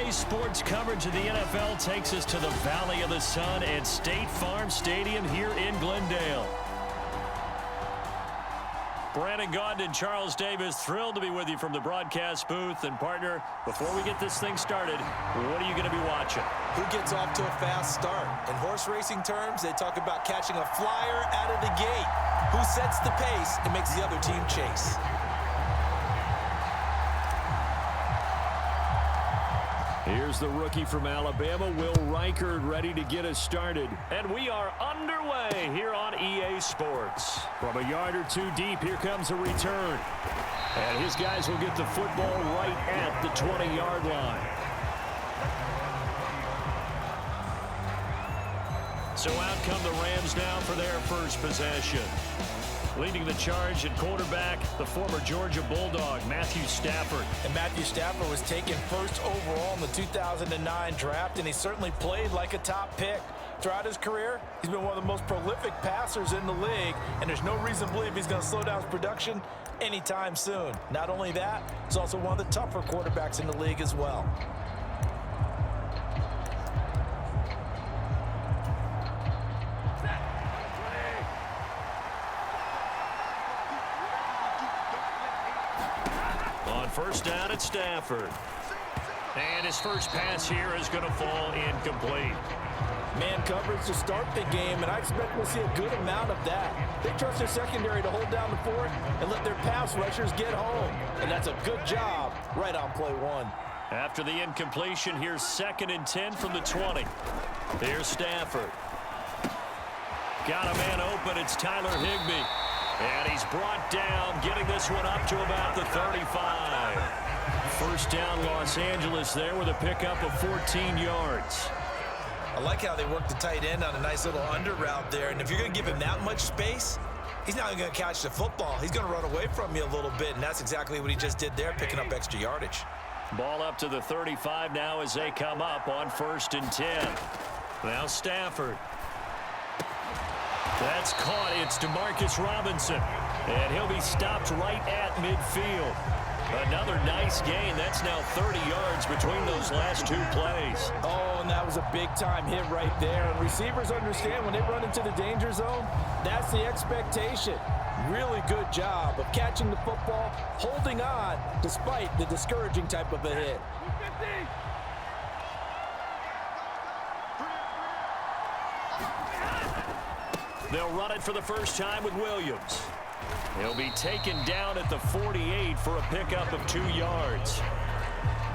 EA Sports coverage of the NFL takes us to the Valley of the Sun at State Farm Stadium here in Glendale. Brandon Gaudin and Charles Davis, thrilled to be with you from the broadcast booth. And partner, before we get this thing started, what are you going to be watching? Who gets off to a fast start? In horse racing terms, they talk about catching a flyer out of the gate. Who sets the pace and makes the other team chase? Here's the rookie from Alabama, Will Reichard, ready to get us started. And we are underway here on EA Sports. From a yard or two deep, here comes a return. And his guys will get the football right at the 20-yard line. So out come the Rams now for their first possession. Leading the charge at quarterback, the former Georgia Bulldog, Matthew Stafford. And Matthew Stafford was taken first overall in the 2009 draft, and he certainly played like a top pick. Throughout his career, he's been one of the most prolific passers in the league, and there's no reason to believe he's going to slow down his production anytime soon. Not only that, he's also one of the tougher quarterbacks in the league as well. First down at Stafford. And his first pass here is going to fall incomplete. Man coverage to start the game, and I expect we'll see a good amount of that. They trust their secondary to hold down the fort and let their pass rushers get home. And that's a good job right on play one. After the incompletion, here's 2nd and 10 from the 20. Here's Stafford. Got a man open. It's Tyler Higbee. And he's brought down, getting this one up to about the 35. First down, Los Angeles there with a pickup of 14 yards. I like how they work the tight end on a nice little under route there. And if you're going to give him that much space, he's not going to catch the football. He's going to run away from you a little bit, and that's exactly what he just did there, picking up extra yardage. Ball up to the 35 now as they come up on 1st and 10. Now Stafford. That's caught. It's DeMarcus Robinson. And he'll be stopped right at midfield. Another nice gain. That's now 30 yards between those last two plays. Oh, and that was a big-time hit right there. And receivers understand when they run into the danger zone, that's the expectation. Really good job of catching the football, holding on, despite the discouraging type of a hit. They'll run it for the first time with Williams. He'll be taken down at the 48 for a pickup of 2 yards.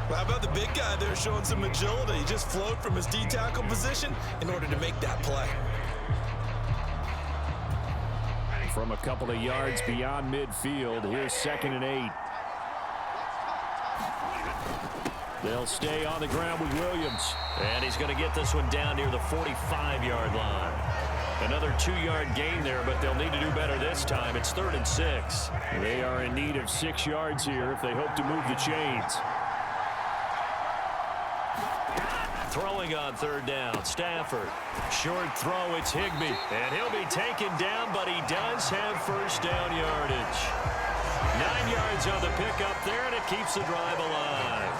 Well, how about the big guy there showing some agility? He just flowed from his D-tackle position in order to make that play. From a couple of yards beyond midfield, here's 2nd and 8. They'll stay on the ground with Williams. And he's going to get this one down near the 45-yard line. Another 2-yard gain there, but they'll need to do better this time. It's 3rd and 6. They are in need of 6 yards here if they hope to move the chains. Throwing on 3rd down, Stafford. Short throw, it's Higbee. And he'll be taken down, but he does have first down yardage. 9 yards on the pickup there, and it keeps the drive alive.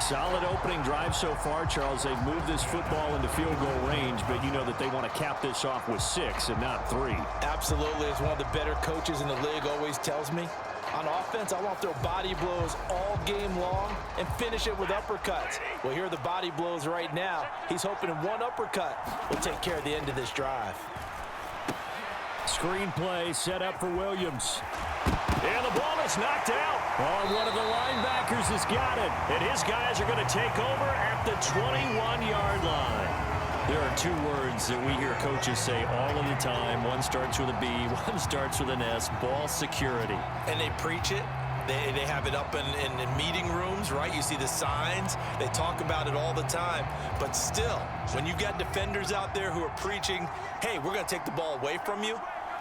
Solid opening drive so far, Charles. They've moved this football into field goal range, but you know that they want to cap this off with 6 and not 3. Absolutely. As one of the better coaches in the league always tells me, on offense, I want to throw body blows all game long and finish it with uppercuts. Well, here are the body blows right now. He's hoping one uppercut will take care of the end of this drive. Screen play set up for Williams. And the ball is knocked out. Oh, one of the linebackers has got it. And his guys are going to take over at the 21-yard line. There are 2 words that we hear coaches say all of the time. One starts with a B, one starts with an S, ball security. And they preach it. They have it up in meeting rooms, right? You see the signs. They talk about it all the time. But still, when you've got defenders out there who are preaching, hey, we're going to take the ball away from you,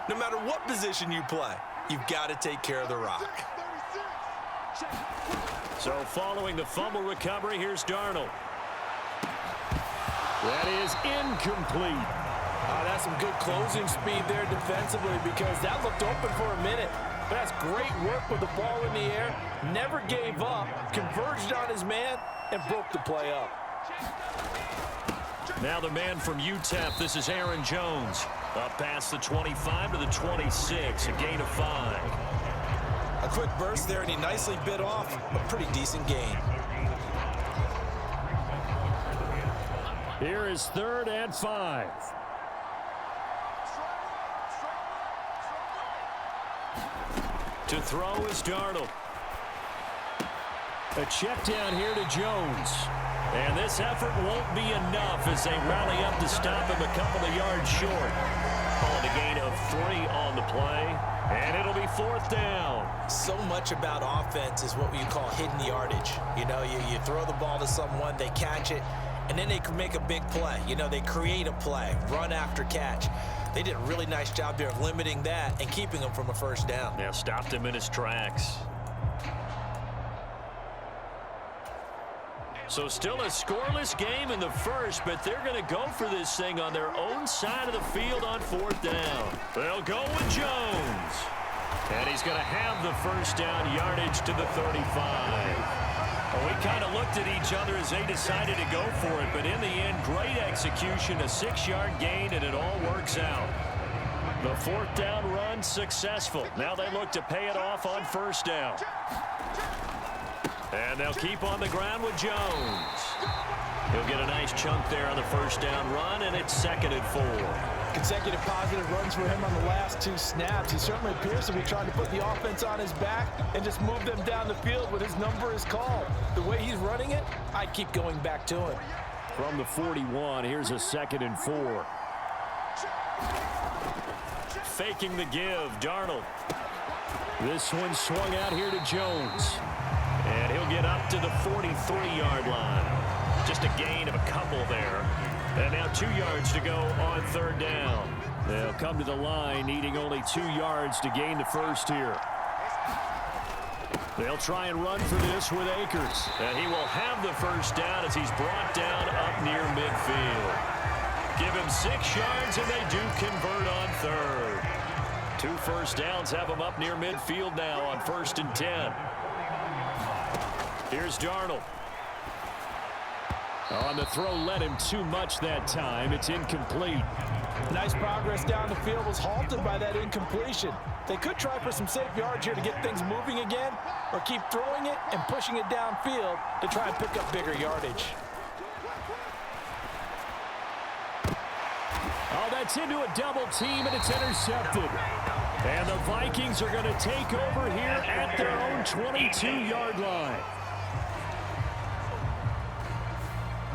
no matter what position you play, you've got to take care of the rock. So following the fumble recovery, here's Darnold. That is incomplete. That's some good closing speed there defensively because that looked open for a minute. But that's great work with the ball in the air. Never gave up, converged on his man, and broke the play up. Now the man from UTEP, this is Aaron Jones. Up past the 25 to the 26, a gain of 5. A quick burst there, and he nicely bit off a pretty decent gain. Here is 3rd and 5. To throw is Darnold. A check down here to Jones. And this effort won't be enough as they rally up to stop him a couple of yards short. Calling a gain of 3 on the play. And it'll be 4th down. So much about offense is what you call hidden yardage. You know, you throw the ball to someone, they catch it, and then they can make a big play. You know, they create a play, run after catch. They did a really nice job there of limiting that and keeping him from a 1st down. Yeah, stopped him in his tracks. So still a scoreless game in the 1st, but they're going to go for this thing on their own side of the field on 4th down. They'll go with Jones. And he's going to have the 1st down yardage to the 35. Well, we kind of looked at each other as they decided to go for it, but in the end, great execution, a 6-yard gain, and it all works out. The 4th down run successful. Now they look to pay it off on 1st down. And they'll keep on the ground with Jones. He'll get a nice chunk there on the 1st down run, and it's 2nd and 4. Consecutive positive runs for him on the last 2 snaps. He certainly appears to be trying to put the offense on his back and just move them down the field when his number is called. The way he's running it, I keep going back to him. From the 41, here's a 2nd and 4. Faking the give, Darnold. This one swung out here to Jones. And he'll get up to the 43-yard line. Just a gain of a couple there. And now 2 yards to go on 3rd down. They'll come to the line needing only 2 yards to gain the 1st here. They'll try and run for this with Akers. And he will have the 1st down as he's brought down up near midfield. Give him 6 yards and they do convert on 3rd. 2 1st downs have him up near midfield now on 1st and 10. Here's Darnold. On the throw, led him too much that time. It's incomplete. Nice progress down the field was halted by that incompletion. They could try for some safe yards here to get things moving again, or keep throwing it and pushing it downfield to try and pick up bigger yardage. Oh, that's into a double team, and it's intercepted. And the Vikings are going to take over here at their own 22-yard line.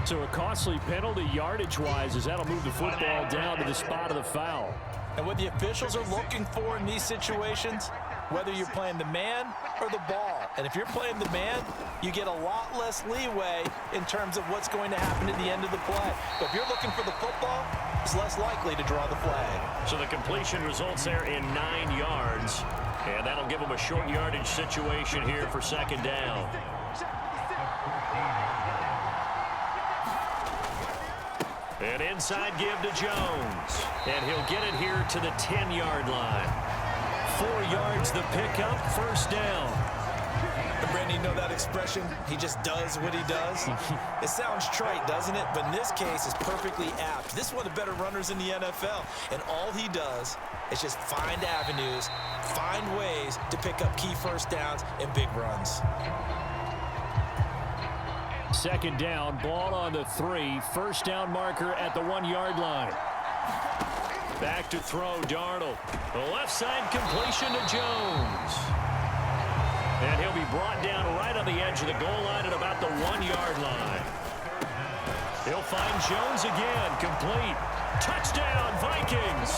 So a costly penalty yardage-wise as that'll move the football down to the spot of the foul. And what the officials are looking for in these situations, whether you're playing the man or the ball. And if you're playing the man, you get a lot less leeway in terms of what's going to happen at the end of the play. But if you're looking for the football, it's less likely to draw the flag. So the completion results there in 9 yards. And that'll give them a short yardage situation here for 2nd down. An inside give to Jones. And he'll get it here to the 10-yard line. 4 yards the pickup, 1st down. And Brandon, you know that expression, he just does what he does? It sounds trite, doesn't it? But in this case, it's perfectly apt. This is one of the better runners in the NFL. And all he does is just find avenues, find ways to pick up key 1st downs and big runs. 2nd down, ball on the 3. 1st down marker at the 1-yard line. Back to throw, Darnold. The left side completion to Jones. And he'll be brought down right on the edge of the goal line at about the 1-yard line. He'll find Jones again, complete. Touchdown, Vikings.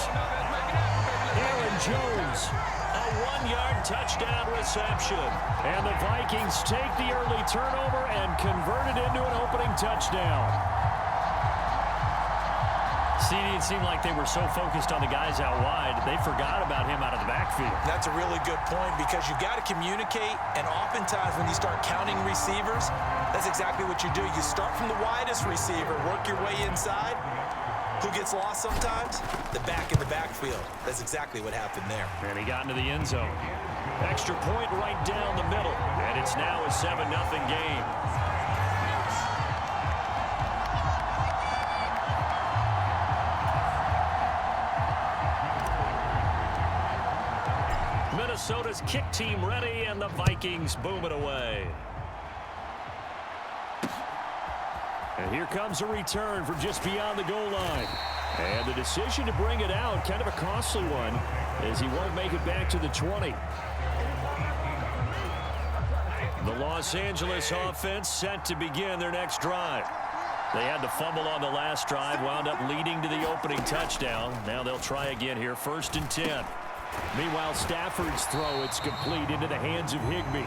Aaron Jones, a 1-yard touchdown reception. And the Vikings take the early turnover and convert it into an opening touchdown. See, it seemed like they were so focused on the guys out wide, they forgot about him out of the backfield. That's a really good point because you got to communicate, and oftentimes when you start counting receivers, that's exactly what you do. You start from the widest receiver, work your way inside. Who gets lost sometimes? The back in the backfield. That's exactly what happened there. And he got into the end zone. Extra point right down the middle. And it's now a 7-0 game. Minnesota's kick team ready, and the Vikings boom it away. And here comes a return from just beyond the goal line. And the decision to bring it out, kind of a costly one, as he won't make it back to the 20. The Los Angeles offense set to begin their next drive. They had to fumble on the last drive, wound up leading to the opening touchdown. Now they'll try again here, 1st and 10. Meanwhile, Stafford's throw, it's complete into the hands of Higbee.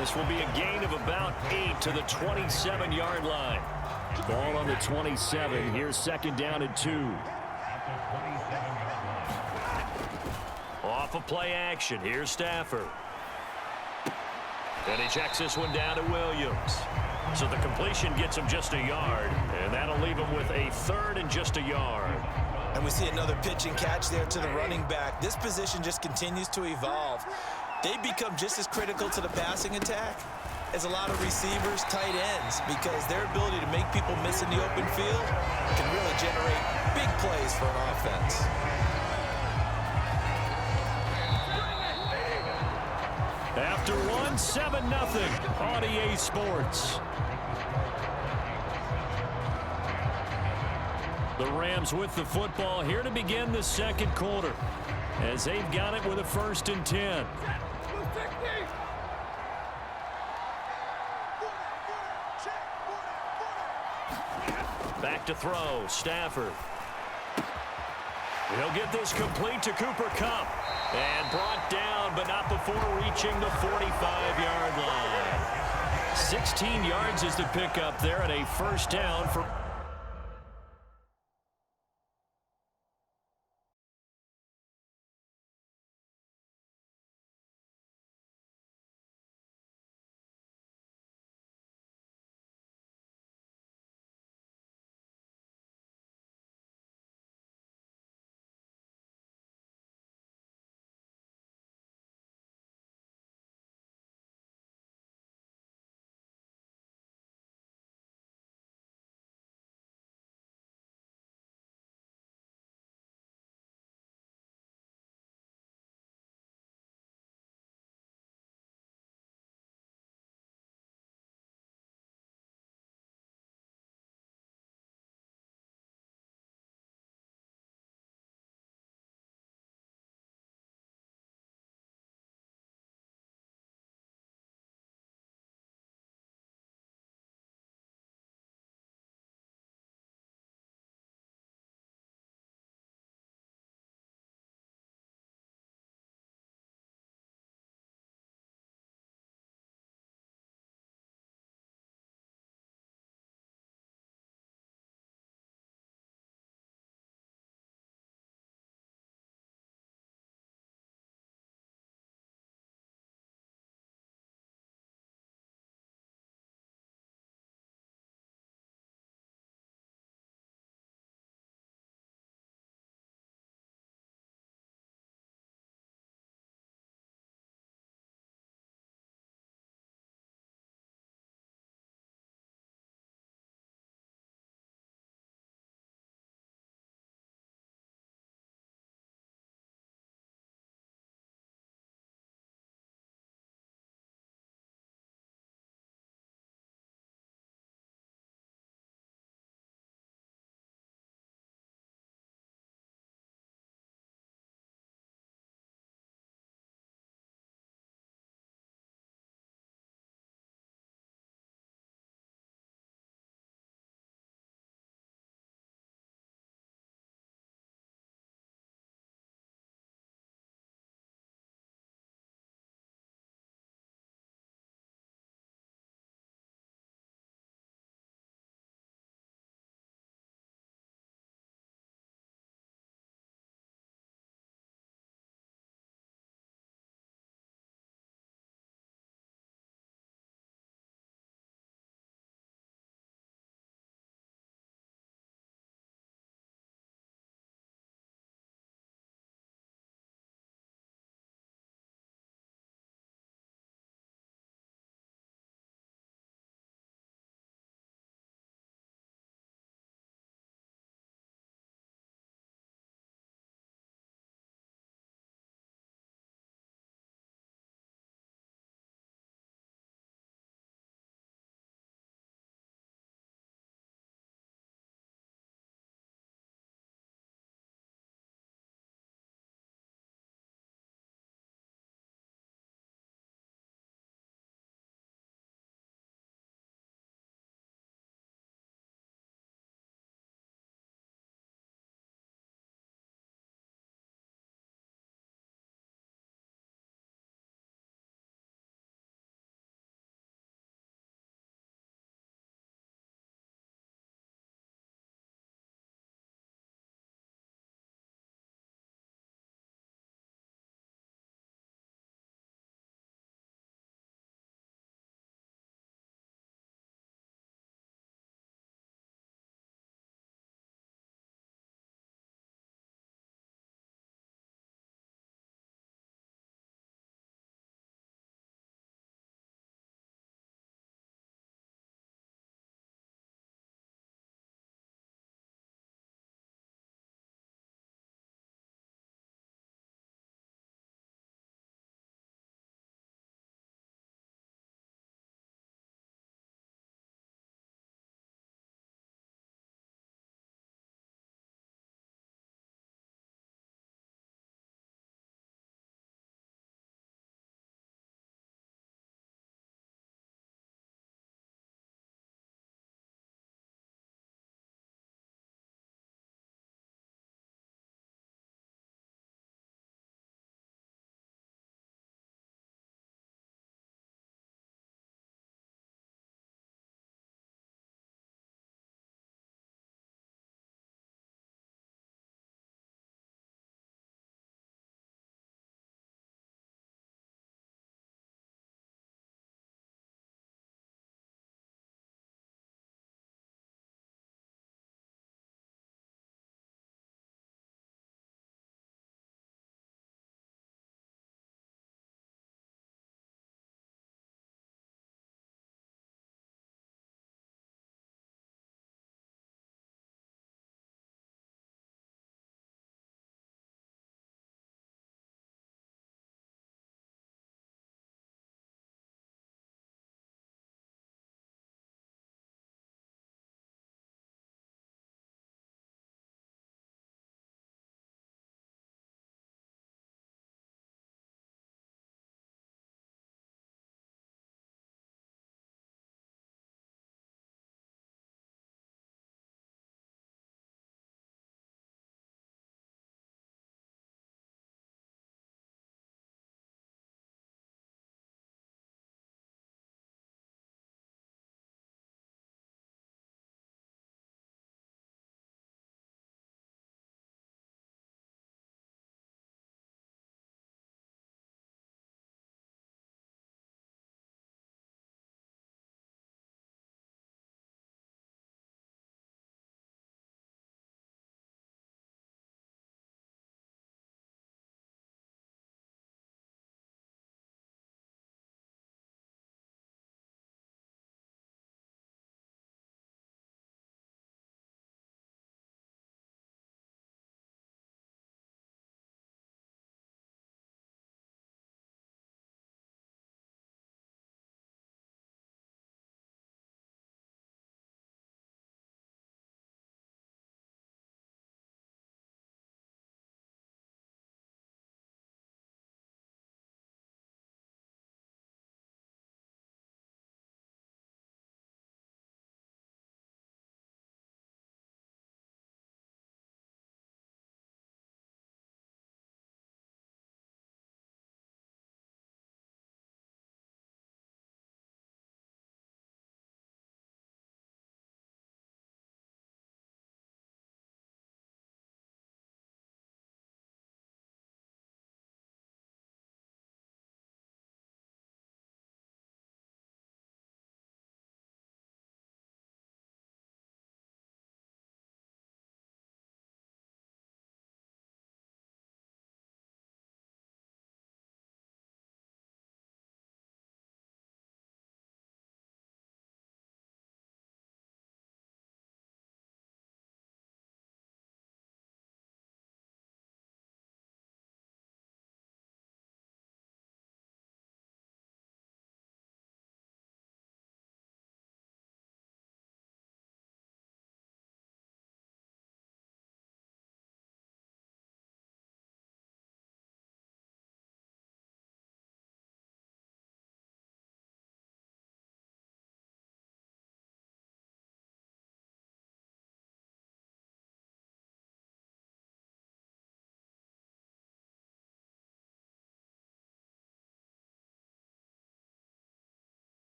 This will be a gain of about 8 to the 27-yard line. Ball on the 27. Here's 2nd down and 2. Off of play action. Here's Stafford. And he checks this one down to Williams. So the completion gets him just a yard. And that'll leave him with a 3rd and just a yard. And we see another pitch and catch there to the running back. This position just continues to evolve. They become just as critical to the passing attack as a lot of receivers, tight ends, because their ability to make people miss in the open field can really generate big plays for an offense. After one, 7-0 on EA Sports. The Rams with the football here to begin the 2nd quarter, as they've got it with a 1st and 10. Back to throw, Stafford. He'll get this complete to Cooper Kupp. And brought down, but not before reaching the 45-yard line. 16 yards is the pickup there, and a 1st down for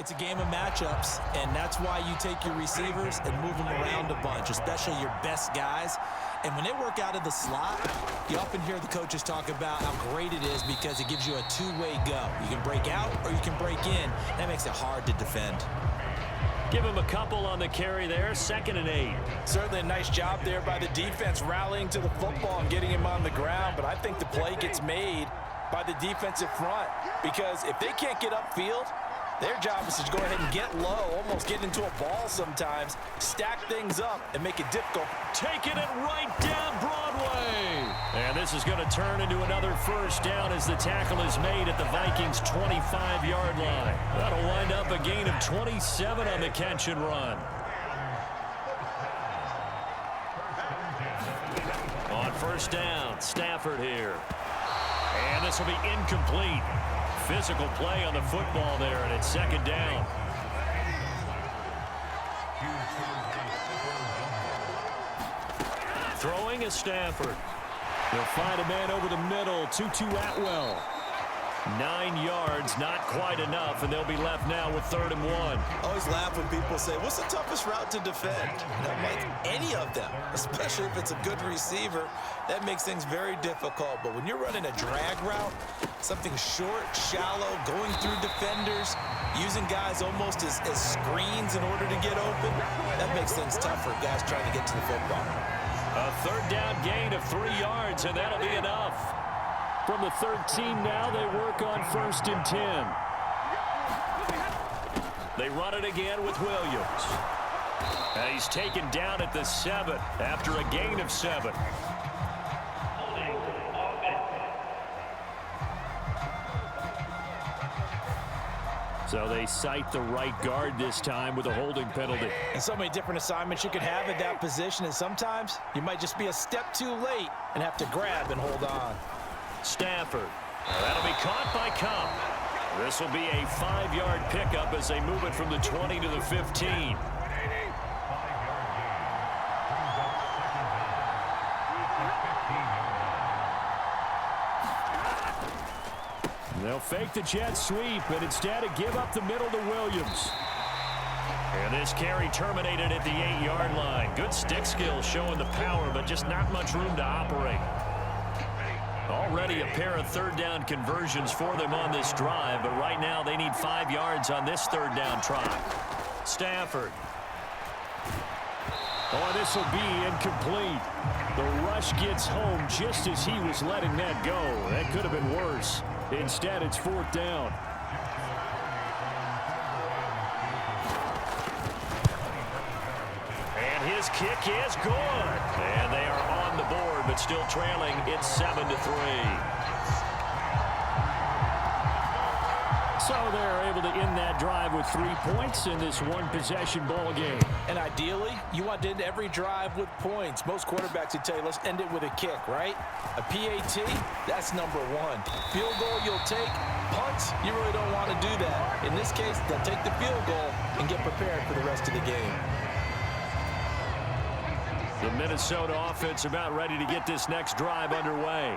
It's a game of matchups, and that's why you take your receivers and move them around a bunch, especially your best guys. And when they work out of the slot, you often hear the coaches talk about how great it is because it gives you a two-way go. You can break out or you can break in. That makes it hard to defend. Give him a couple on the carry there, 2nd and 8. Certainly a nice job there by the defense rallying to the football and getting him on the ground, but I think the play gets made by the defensive front because if they can't get upfield, their job is to go ahead and get low, almost get into a ball sometimes, stack things up, and make it difficult. Taking it right down Broadway. And this is going to turn into another first down as the tackle is made at the Vikings' 25-yard line. That'll wind up a gain of 27 on the catch and run. On first down, Stafford here. And this will be incomplete. Physical play on the football there, and it's 2nd down. Throwing is Stafford. They'll find a man over the middle, Tutu Atwell. 9 yards, not quite enough, and they'll be left now with 3rd and 1. I always laugh when people say, what's the toughest route to defend? And I'm like, any of them, especially if it's a good receiver. That makes things very difficult. But when you're running a drag route, something short, shallow, going through defenders, using guys almost as screens in order to get open, that makes things tough for guys trying to get to the football. A 3rd down gain of 3 yards, and that'll be enough. From the 13 now, they work on 1st and 10. They run it again with Williams. And he's taken down at the 7 after a gain of 7. So they cite the right guard this time with a holding penalty. And so many different assignments you could have at that position, and sometimes you might just be a step too late and have to grab and hold on. Stafford. That'll be caught by Cup. This will be a 5-yard pickup as they move it from the 20 to the 15. They'll fake the jet sweep, but instead give up the middle to Williams. And this carry terminated at the 8-yard line. Good stick skills showing the power, but just not much room to operate. Already a pair of 3rd down conversions for them on this drive, but right now they need 5 yards on this 3rd down try. Stafford. Oh, this will be incomplete. The rush gets home just as he was letting that go. That could have been worse. Instead, it's 4th down. And his kick is good. And they are on the board, but still trailing. It's 7-3. So they're able to end that drive with 3 points in this one-possession ball game. And ideally, you want to end every drive with points. Most quarterbacks would tell you, let's end it with a kick, right? A PAT, that's number 1. Field goal you'll take. Punts, you really don't want to do that. In this case, they'll take the field goal and get prepared for the rest of the game. The Minnesota offense about ready to get this next drive underway.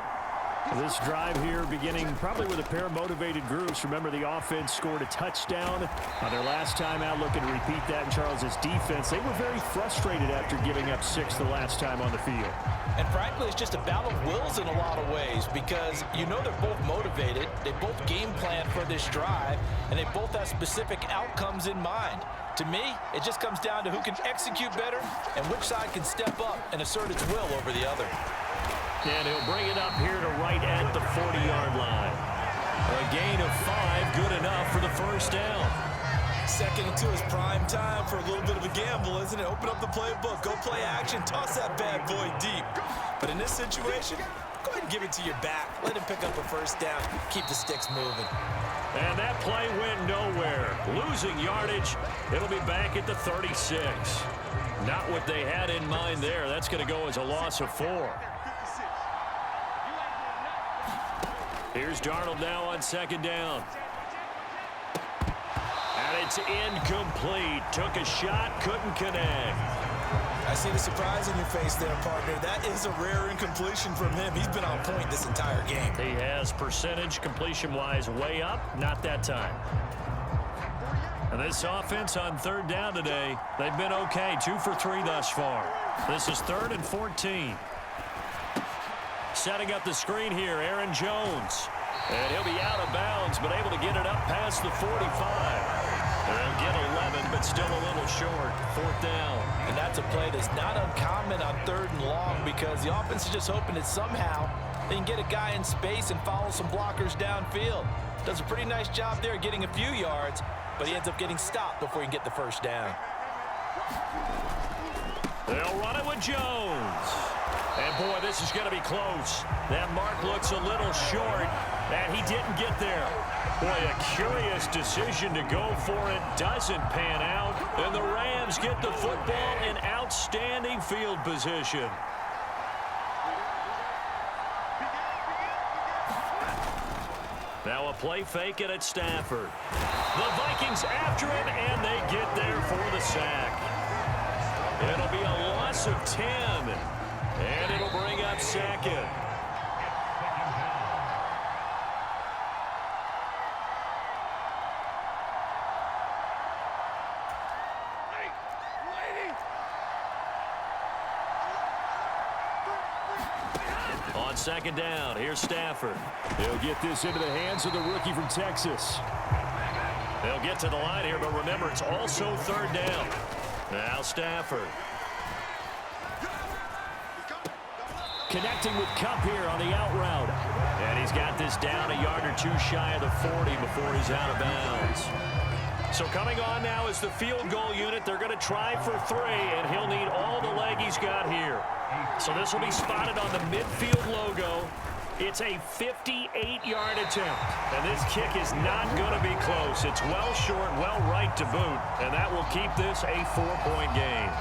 This drive here beginning probably with a pair of motivated groups. Remember, the offense scored a touchdown on their last time out, looking to repeat that in Charles's defense. They were very frustrated after giving up 6 the last time on the field. And frankly, it's just a battle of wills in a lot of ways because you know they're both motivated. They both game plan for this drive, and they both have specific outcomes in mind. To me, it just comes down to who can execute better and which side can step up and assert its will over the other. And he'll bring it up here to right at the 40-yard line. A gain of 5, good enough for the first down. 2nd and 2 is prime time for a little bit of a gamble, isn't it? Open up the playbook, go play action, toss that bad boy deep. But in this situation, go ahead and give it to your back. Let him pick up a first down, keep the sticks moving. And that play went nowhere. Losing yardage, it'll be back at the 36. Not what they had in mind there. That's going to go as a loss of 4. Here's Darnold now on 2nd down. And it's incomplete. Took a shot, couldn't connect. I see the surprise in your face there, partner. That is a rare incompletion from him. He's been on point this entire game. He has percentage completion-wise way up. Not that time. And this offense on third down today, they've been okay. 2 for 3 thus far. This is 3rd and 14. Setting up the screen here, Aaron Jones. And he'll be out of bounds, but able to get it up past the 45. They'll get 11, but still a little short. 4th down. And that's a play that's not uncommon on 3rd and long because the offense is just hoping that somehow they can get a guy in space and follow some blockers downfield. Does a pretty nice job there getting a few yards, but he ends up getting stopped before he can get the first down. They'll run it with Jones. And, boy, this is going to be close. That mark looks a little short, and he didn't get there. Boy, a curious decision to go for it. Doesn't pan out. And the Rams get the football in outstanding field position. Now a play fake it at Stafford. The Vikings after him, and they get there for the sack. It'll be a loss of 10, and it'll bring up 2nd. On 2nd down, here's Stafford. They'll get this into the hands of the rookie from Texas. They'll get to the line here, but remember, it's also 3rd down. Now Stafford. Connecting with Kupp here on the out route. And he's got this down a yard or 2 shy of the 40 before he's out of bounds. So coming on now is the field goal unit. They're going to try for 3, and he'll need all the leg he's got here. So this will be spotted on the midfield logo. It's a 58-yard attempt. And this kick is not going to be close. It's well short, well right to boot. And that will keep this a 4-point game.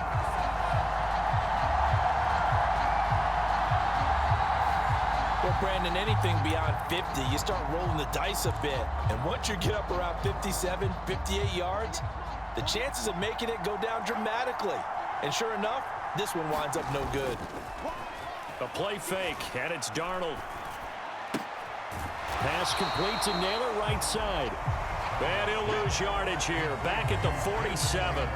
Well, Brandon, anything beyond 50, you start rolling the dice a bit. And once you get up around 57, 58 yards, the chances of making it go down dramatically. And sure enough, this one winds up no good. A play fake, and it's Darnold. Pass complete to Naylor right side. And he'll lose yardage here, back at the 47.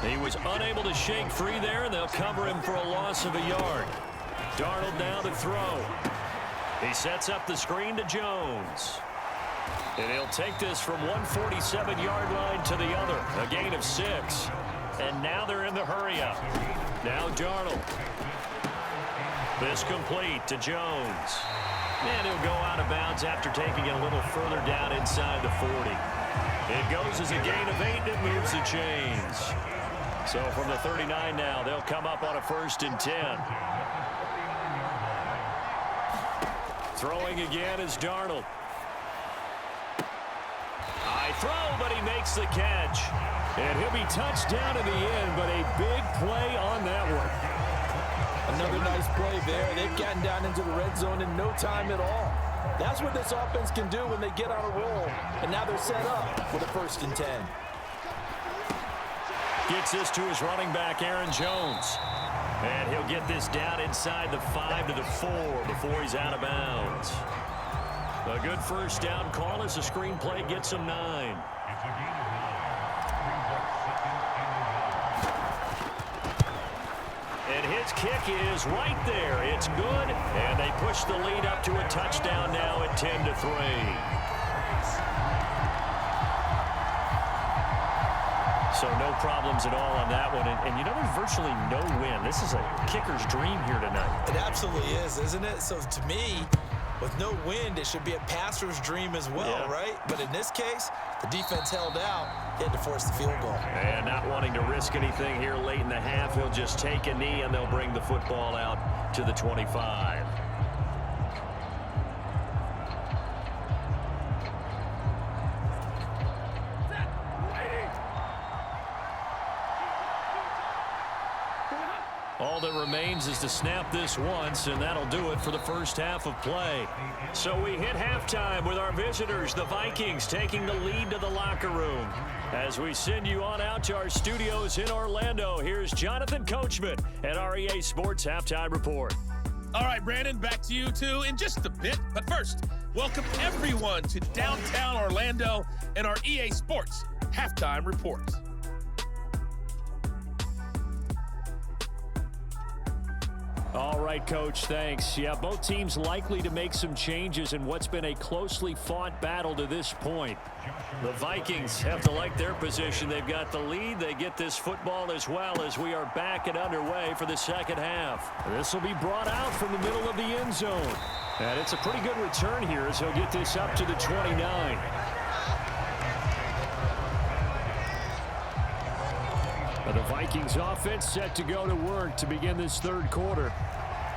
He was unable to shake free there, and they'll cover him for a loss of a yard. Darnold now to throw. He sets up the screen to Jones. And he'll take this from 147-yard line to the other, a gain of 6. And now they're in the hurry-up. Now Darnold. This complete to Jones. And he'll go out of bounds after taking it a little further down inside the 40. It goes as a gain of 8, and it moves the chains. So from the 39 now, they'll come up on a 1st and 10. Throwing again is Darnold. High throw, but he makes the catch. And he'll be touched down in the end, but a big play on that one. Another nice play there. They've gotten down into the red zone in no time at all. That's what this offense can do when they get on a roll. And now they're set up with a 1st and 10. Gets this to his running back, Aaron Jones. And he'll get this down inside the 5 to the 4 before he's out of bounds. A good 1st down call as the screen play gets him 9. And his kick is right there. It's good. And they push the lead up to a touchdown now at 10 to 3. So no problems at all on that one. And you know, there's virtually no win. This is a kicker's dream here tonight. It absolutely is, isn't it? So to me, with no wind, it should be a passer's dream as well, right? But in this case, the defense held out. He had to force the field goal. And not wanting to risk anything here late in the half, he'll just take a knee, and they'll bring the football out to the 25. All that remains is to snap this once, and that'll do it for the 1st half of play. So we hit halftime with our visitors, the Vikings, taking the lead to the locker room. As we send you on out to our studios in Orlando, here's Jonathan Coachman at our EA Sports Halftime Report. All right, Brandon, back to you two in just a bit. But first, welcome everyone to downtown Orlando and our EA Sports halftime reports. All right, Coach, thanks. Yeah, both teams likely to make some changes in what's been a closely fought battle to this point. The Vikings have to like their position. They've got the lead. They get this football as well as we are back and underway for the second half. This will be brought out from the middle of the end zone. And it's a pretty good return here as he'll get this up to the 29. The Vikings offense set to go to work to begin this third quarter.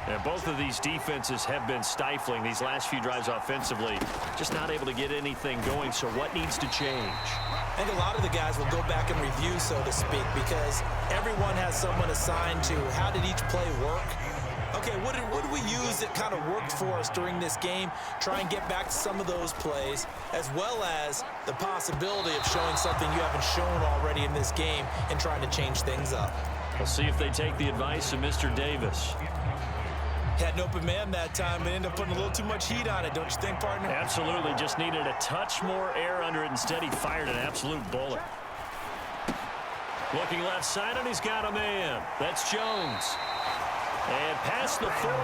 And both of these defenses have been stifling these last few drives offensively. Just not able to get anything going, so what needs to change? I think a lot of the guys will go back and review, so to speak, because everyone has someone assigned to how did each play work. Okay, what did we use that kind of worked for us during this game? Try and get back to some of those plays, as well as the possibility of showing something you haven't shown already in this game and trying to change things up. We'll see if they take the advice of Mr. Davis. Had an open man that time, but ended up putting a little too much heat on it, don't you think, partner? Absolutely, just needed a touch more air under it. Instead, he fired an absolute bullet. Looking left side, and he's got a man. That's Jones. And past the 40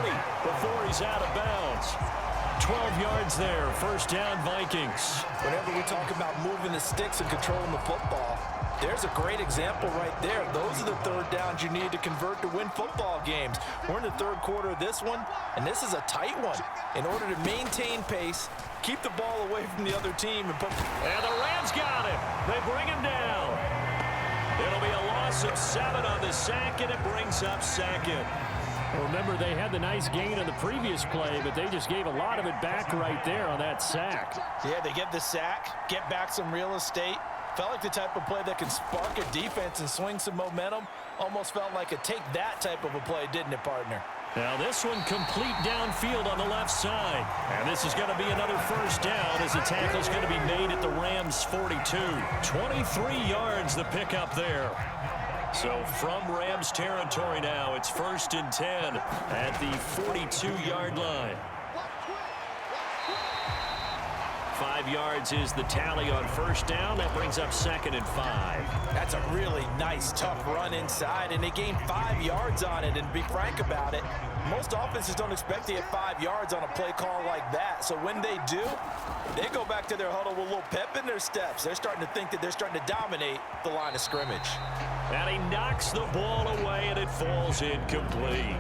before he's out of bounds. 12 yards there, first down Vikings. Whenever we talk about moving the sticks and controlling the football, there's a great example right there. Those are the third downs you need to convert to win football games. We're in the third quarter of this one, and this is a tight one. In order to maintain pace, keep the ball away from the other team. And the Rams got him. They bring him down. It'll be a loss of 7 on the sack, and it brings up second. Well, remember, they had the nice gain on the previous play, but they just gave a lot of it back right there on that sack. Yeah, they get the sack, get back some real estate. Felt like the type of play that can spark a defense and swing some momentum. Almost felt like a take that type of a play, didn't it, partner? Now this one complete downfield on the left side. And this is going to be another first down as the tackle is going to be made at the Rams' 42. 23 yards the pickup there. So from Rams territory now, it's 1st and 10 at the 42-yard line. 5 yards is the tally on first down. That brings up 2nd and 5. That's a really nice, tough run inside, and they gained 5 yards on it. And to be frank about it, most offenses don't expect to get 5 yards on a play call like that. So when they do, they go back to their huddle with a little pep in their steps. They're starting to think that they're starting to dominate the line of scrimmage. And he knocks the ball away, and it falls incomplete.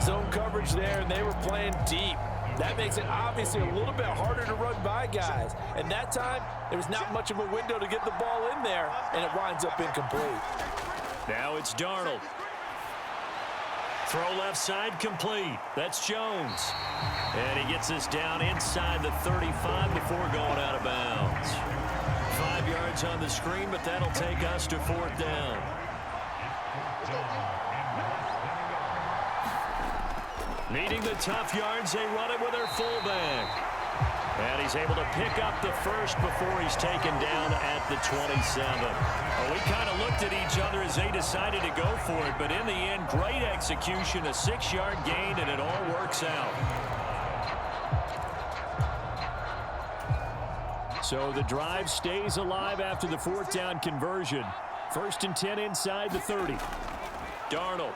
Zone coverage there, and they were playing deep. That makes it obviously a little bit harder to run by guys. And that time, there was not much of a window to get the ball in there, and it winds up incomplete. Now it's Darnold. Throw left side complete. That's Jones. And he gets us down inside the 35 before going out of bounds. 5 yards on the screen, but that'll take us to 4th down. Needing the tough yards, they run it with their fullback. And he's able to pick up the first before he's taken down at the 27. Well, we kind of looked at each other as they decided to go for it, but in the end, great execution, a 6-yard gain, and it all works out. So the drive stays alive after the 4th down conversion. 1st and 10 inside the 30. Darnold.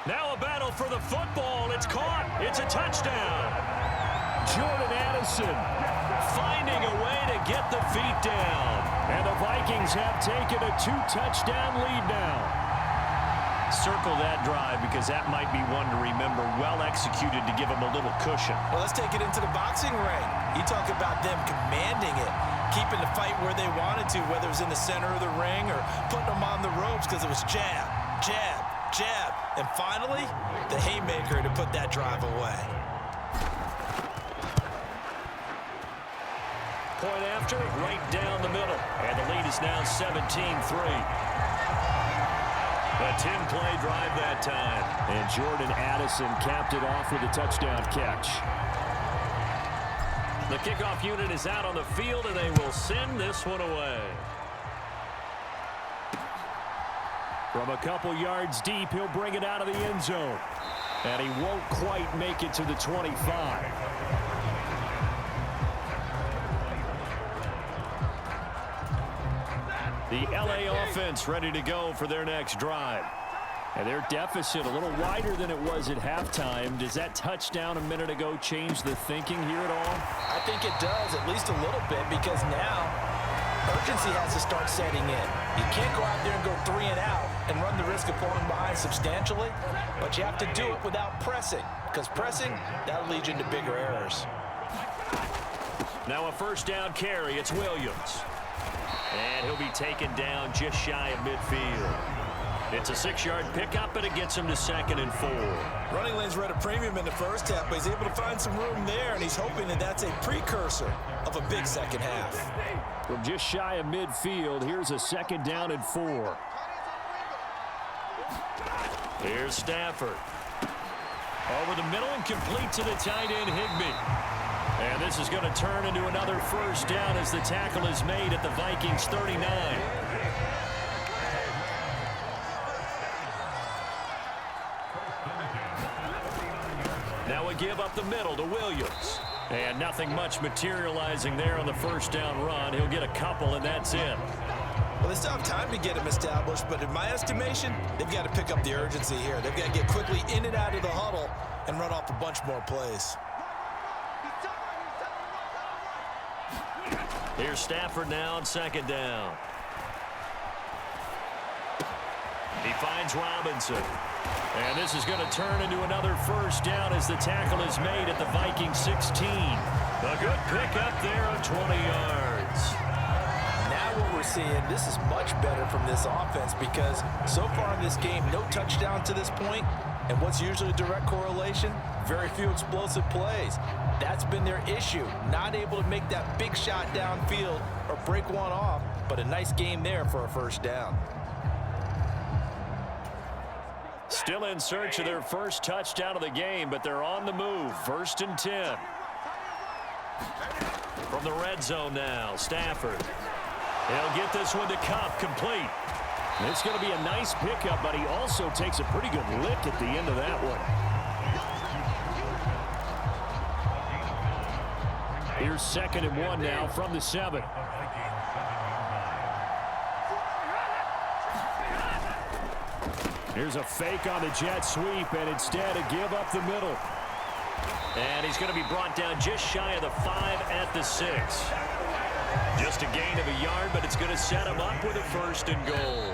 Now a battle for the football. It's caught. It's a touchdown. Jordan Addison finding a way to get the feet down. And the Vikings have taken a 2-touchdown lead now. Circle that drive because that might be one to remember. Well executed to give them a little cushion. Well, let's take it into the boxing ring. You talk about them commanding it, keeping the fight where they wanted to, whether it was in the center of the ring or putting them on the ropes because it was jab, jab, jab, and finally, the haymaker to put that drive away. Point after, right down the middle. And the lead is now 17-3. A 10-play drive that time. And Jordan Addison capped it off with a touchdown catch. The kickoff unit is out on the field, and they will send this one away. From a couple yards deep, he'll bring it out of the end zone. And he won't quite make it to the 25. The LA offense ready to go for their next drive. And their deficit a little wider than it was at halftime. Does that touchdown a minute ago change the thinking here at all? I think it does, at least a little bit, because now urgency has to start setting in. You can't go out there and go 3 and out and run the risk of falling behind substantially, but you have to do it without pressing, because pressing, that'll lead you into bigger errors. Now a first down carry. It's Williams. And he'll be taken down just shy of midfield. It's a 6-yard pickup, and it gets him to 2nd and 4. Running lanes were at a premium in the first half, but he's able to find some room there, and he's hoping that that's a precursor of a big second half. From just shy of midfield, here's a 2nd down and 4. Here's Stafford. Over the middle and complete to the tight end, Higbee. And this is going to turn into another first down as the tackle is made at the Vikings 39. Now we give up the middle to Williams. And nothing much materializing there on the first down run. He'll get a couple, and that's it. Well, they still have time to get him established, but in my estimation, they've got to pick up the urgency here. They've got to get quickly in and out of the huddle and run off a bunch more plays. Here's Stafford now on 2nd down. He finds Robinson. And this is going to turn into another first down as the tackle is made at the Vikings 16. A good pickup there of 20 yards. Now what we're seeing, this is much better from this offense because so far in this game, no touchdown to this point. And what's usually a direct correlation? Very few explosive plays. That's been their issue. Not able to make that big shot downfield or break one off, but a nice game there for a first down. Still in search of their first touchdown of the game, but they're on the move. 1st and 10. From the red zone now, Stafford. He'll get this one to Cup, complete. It's going to be a nice pickup, but he also takes a pretty good lick at the end of that one. Here's 2nd and 1 now from the 7. Here's a fake on the jet sweep, and instead a give up the middle. And he's going to be brought down just shy of the 5 at the 6. Just a gain of a yard, but it's going to set him up with a 1st and goal.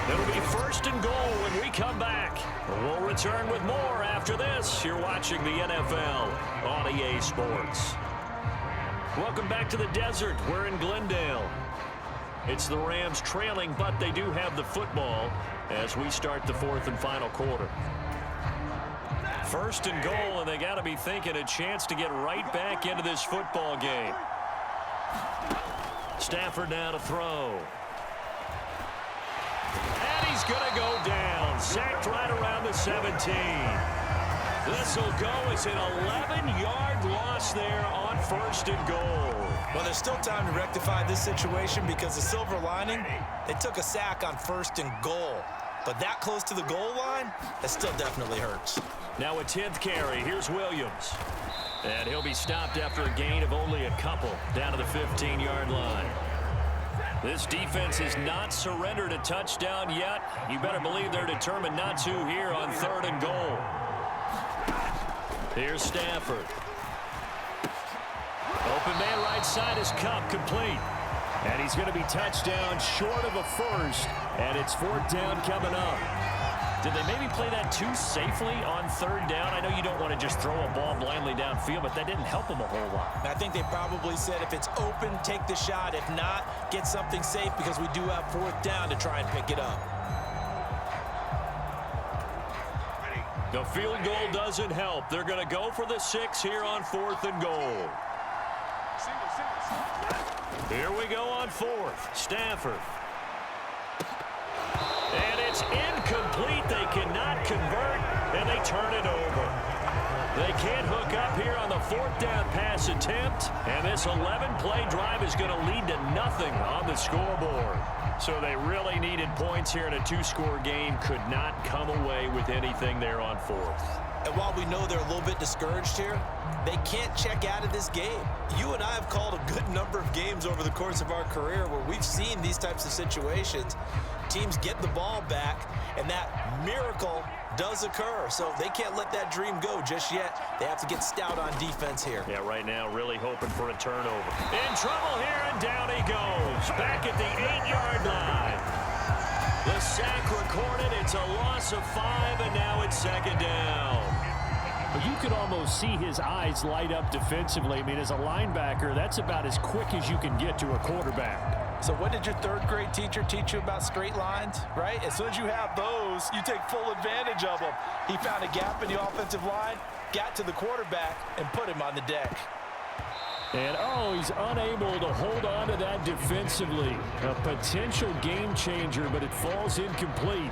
It'll be 1st and goal when we come back. We'll return with more after this. You're watching the NFL on EA Sports. Welcome back to the desert. We're in Glendale. It's the Rams trailing, but they do have the football as we start the 4th and final quarter. 1st and goal, and they got to be thinking a chance to get right back into this football game. Stafford now to throw. And he's going to go down. Sacked right around the 17. This will go as an 11-yard loss there on 1st and goal. Well, there's still time to rectify this situation because the silver lining, they took a sack on 1st and goal. But that close to the goal line, that still definitely hurts. Now a 10th carry. Here's Williams. And he'll be stopped after a gain of only a couple down to the 15-yard line. This defense has not surrendered a touchdown yet. You better believe they're determined not to here on 3rd and goal. Here's Stafford. Open man right side is Cup, complete. And he's going to be touchdown short of a 1st, and it's 4th down coming up. Did they maybe play that too safely on 3rd down? I know you don't want to just throw a ball blindly downfield, but that didn't help them a whole lot. I think they probably said if it's open, take the shot. If not, get something safe because we do have 4th down to try and pick it up. The field goal doesn't help. They're going to go for the 6 here on 4th and goal. Here we go on 4th. Stafford. And it's incomplete. They cannot convert, and they turn it over. They can't hook up here on the 4th down pass attempt, and this 11-play drive is going to lead to nothing on the scoreboard. So they really needed points here in a 2-score game. Could not come away with anything there on 4th. And while we know they're a little bit discouraged here, they can't check out of this game. You and I have called a good number of games over the course of our career where we've seen these types of situations. Teams get the ball back, and that miracle does occur. So they can't let that dream go just yet. They have to get stout on defense here. Yeah, right now really hoping for a turnover. In trouble here, and down he goes. Back at the 8-yard line. The sack recorded. It's a loss of 5, and now it's second down. You could almost see his eyes light up defensively. I mean, as a linebacker, that's about as quick as you can get to a quarterback. So what did your third-grade teacher teach you about straight lines, right? As soon as you have those, you take full advantage of them. He found a gap in the offensive line, got to the quarterback, and put him on the deck. And, he's unable to hold on to that defensively. A potential game changer, but it falls incomplete.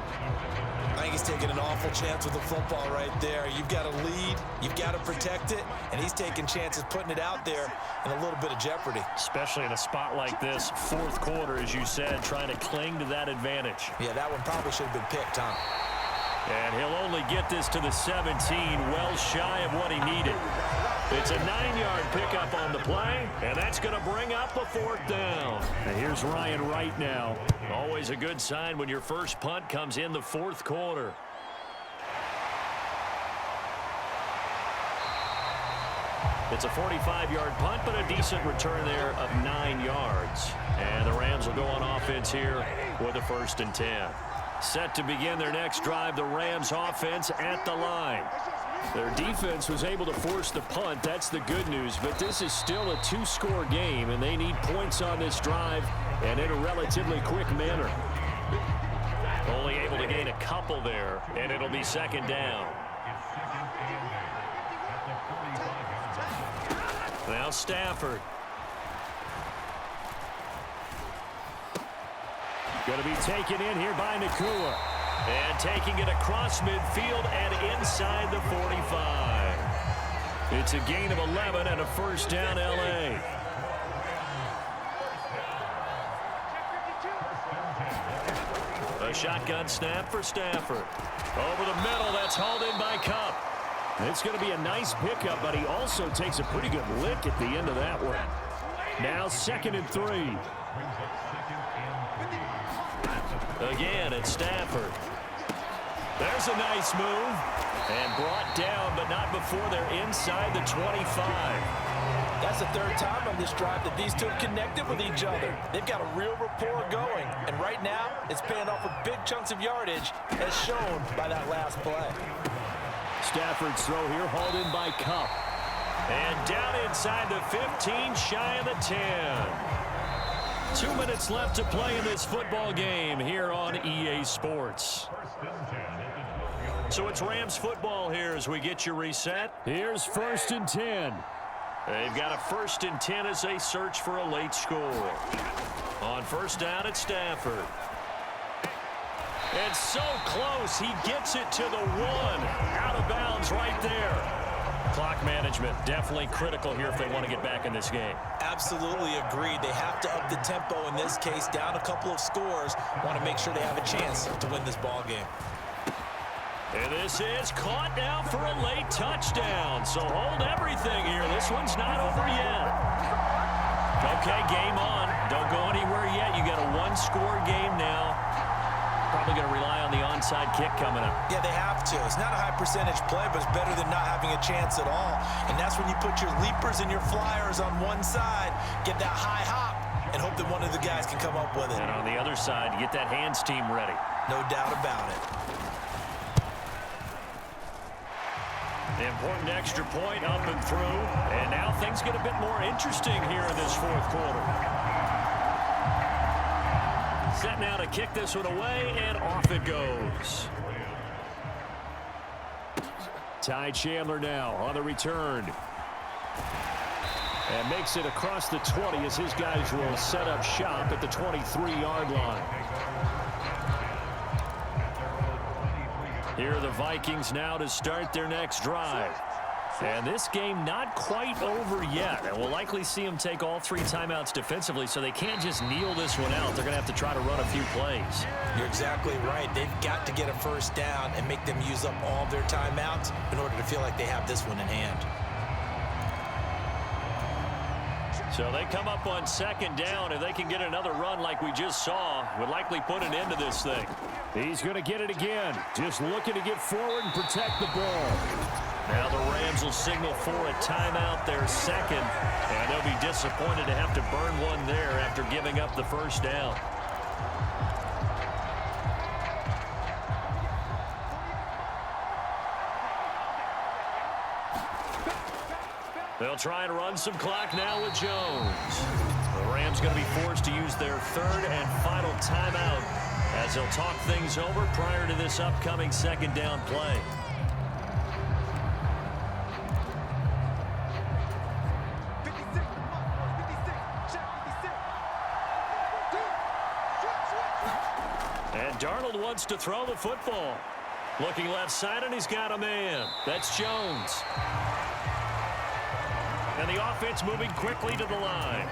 I think he's taking an awful chance with the football right there. You've got to lead, you've got to protect it, and he's taking chances putting it out there in a little bit of jeopardy. Especially in a spot like this, fourth quarter, as you said, trying to cling to that advantage. Yeah, that one probably should have been picked, huh? And he'll only get this to the 17, well shy of what he needed. It's a 9-yard pickup on the play, and that's going to bring up a fourth down. And here's Ryan Wright now. Always a good sign when your first punt comes in the fourth quarter. It's a 45-yard punt, but a decent return there of 9 yards. And the Rams will go on offense here with a 1st and 10. Set to begin their next drive, the Rams offense at the line. Their defense was able to force the punt. That's the good news. But this is still a 2-score game, and they need points on this drive and in a relatively quick manner. Only able to gain a couple there, and it'll be second down. Now Stafford. Going to be taken in here by Nakua. And taking it across midfield and inside the 45. It's a gain of 11 and a 1st down, L.A. A shotgun snap for Stafford. Over the middle, that's hauled in by Kupp. It's going to be a nice pickup, but he also takes a pretty good lick at the end of that one. Now 2nd and 3. Again, it's Stafford. There's a nice move. And brought down, but not before they're inside the 25. That's the 3rd time on this drive that these two have connected with each other. They've got a real rapport going. And right now, it's paying off with big chunks of yardage, as shown by that last play. Stafford's throw here hauled in by Kupp. And down inside the 15, shy of the 10. 2 minutes left to play in this football game here on EA Sports. So it's Rams football here as we get you reset. Here's 1st and 10. They've got a 1st and 10 as they search for a late score. On 1st down, it's Stafford. And so close, he gets it to the 1. Out of bounds right there. Clock management definitely critical here if they want to get back in this game. Absolutely agreed. They have to up the tempo in this case, down a couple of scores. Want to make sure they have a chance to win this ball game. And this is caught now for a late touchdown. So hold everything here. This one's not over yet. Okay, game on. Don't go anywhere yet. You got a 1-score game now. Probably going to rely on the onside kick coming up. Yeah, they have to. It's not a high percentage play, but it's better than not having a chance at all. And that's when you put your leapers and your flyers on one side, get that high hop, and hope that one of the guys can come up with it. And on the other side, get that hands team ready. No doubt about it. Important extra point up and through. And now things get a bit more interesting here in this fourth quarter. Set now to kick this one away, and off it goes. Ty Chandler now on the return. And makes it across the 20 as his guys will set up shop at the 23-yard line. Here are the Vikings now to start their next drive. And this game not quite over yet. And we'll likely see them take all 3 timeouts defensively, so they can't just kneel this one out. They're going to have to try to run a few plays. You're exactly right. They've got to get a first down and make them use up all of their timeouts in order to feel like they have this one in hand. So they come up on 2nd down. If they can get another run like we just saw, would likely put an end to this thing. He's going to get it again. Just looking to get forward and protect the ball. Now the Rams will signal for a timeout, their 2nd, and they'll be disappointed to have to burn one there after giving up the first down. They'll try and run some clock now with Jones. The Rams going to be forced to use their 3rd and final timeout as they'll talk things over prior to this upcoming 2nd down play. And Darnold wants to throw the football. Looking left side, and he's got a man. That's Jones. And the offense moving quickly to the line.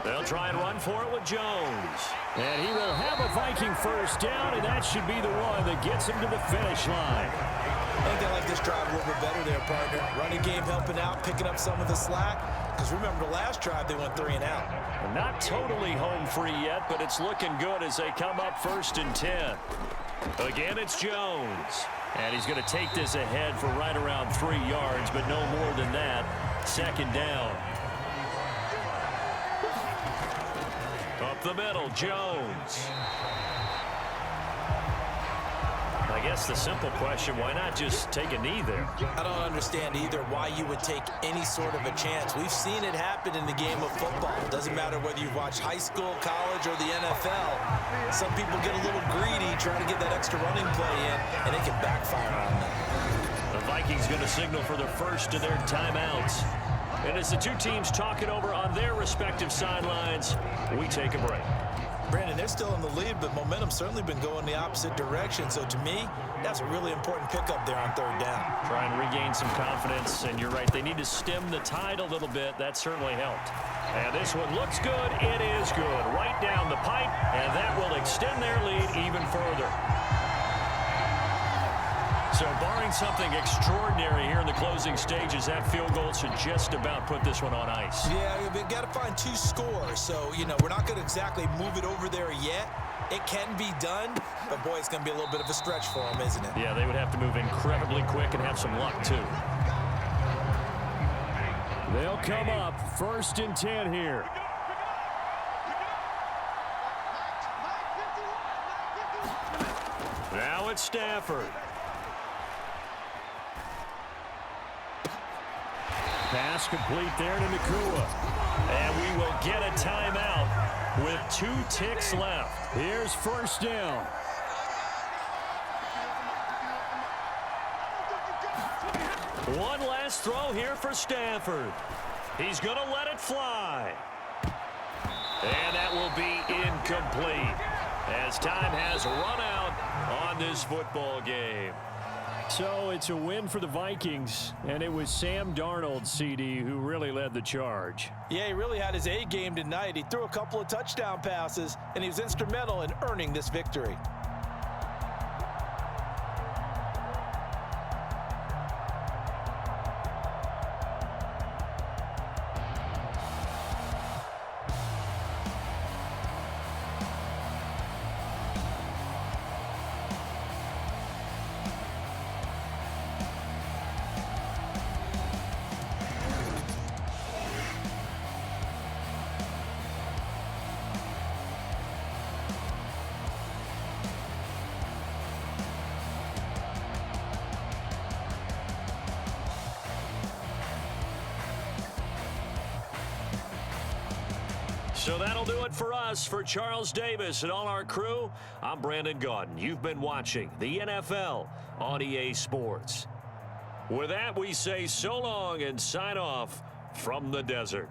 They'll try and run for it with Jones. And he will have a Viking first down, and that should be the one that gets him to the finish line. I think they like this drive a little bit better there, partner. Running game helping out, picking up some of the slack. Because remember, the last drive they went 3 and out. Not totally home free yet, but it's looking good as they come up 1st and 10. Again, it's Jones. And he's going to take this ahead for right around 3 yards, but no more than that. 2nd down. Up the middle, Jones. I guess the simple question, why not just take a knee there? I don't understand either why you would take any sort of a chance. We've seen it happen in the game of football. It doesn't matter whether you've watched high school, college, or the NFL. Some people get a little greedy trying to get that extra running play in, and it can backfire on them. The Vikings going to signal for the first of their timeouts. And as the 2 teams talk it over on their respective sidelines, we take a break. Brandon, they're still in the lead, but momentum's certainly been going the opposite direction. So to me, that's a really important pickup there on 3rd down. Try and regain some confidence, and you're right, they need to stem the tide a little bit. That certainly helped. And this one looks good. It is good. Right down the pipe, and that will extend their lead even further. So barring something extraordinary here in the closing stages, that field goal should just about put this one on ice. Yeah, we've got to find 2 scores. So, we're not going to exactly move it over there yet. It can be done, but boy, it's going to be a little bit of a stretch for them, isn't it? Yeah, they would have to move incredibly quick and have some luck, too. They'll come up 1st and 10 here. Now it's Stafford. Pass complete there to Nakua. And we will get a timeout with 2 ticks left. Here's 1st down. One last throw here for Stafford. He's going to let it fly. And that will be incomplete as time has run out on this football game. So it's a win for the Vikings, and it was Sam Darnold, CD, who really led the charge. Yeah, he really had his A game tonight. He threw a couple of touchdown passes, and he was instrumental in earning this victory. So that'll do it for us. For Charles Davis and all our crew, I'm Brandon Gaudin. You've been watching the NFL on EA Sports. With that, we say so long and sign off from the desert.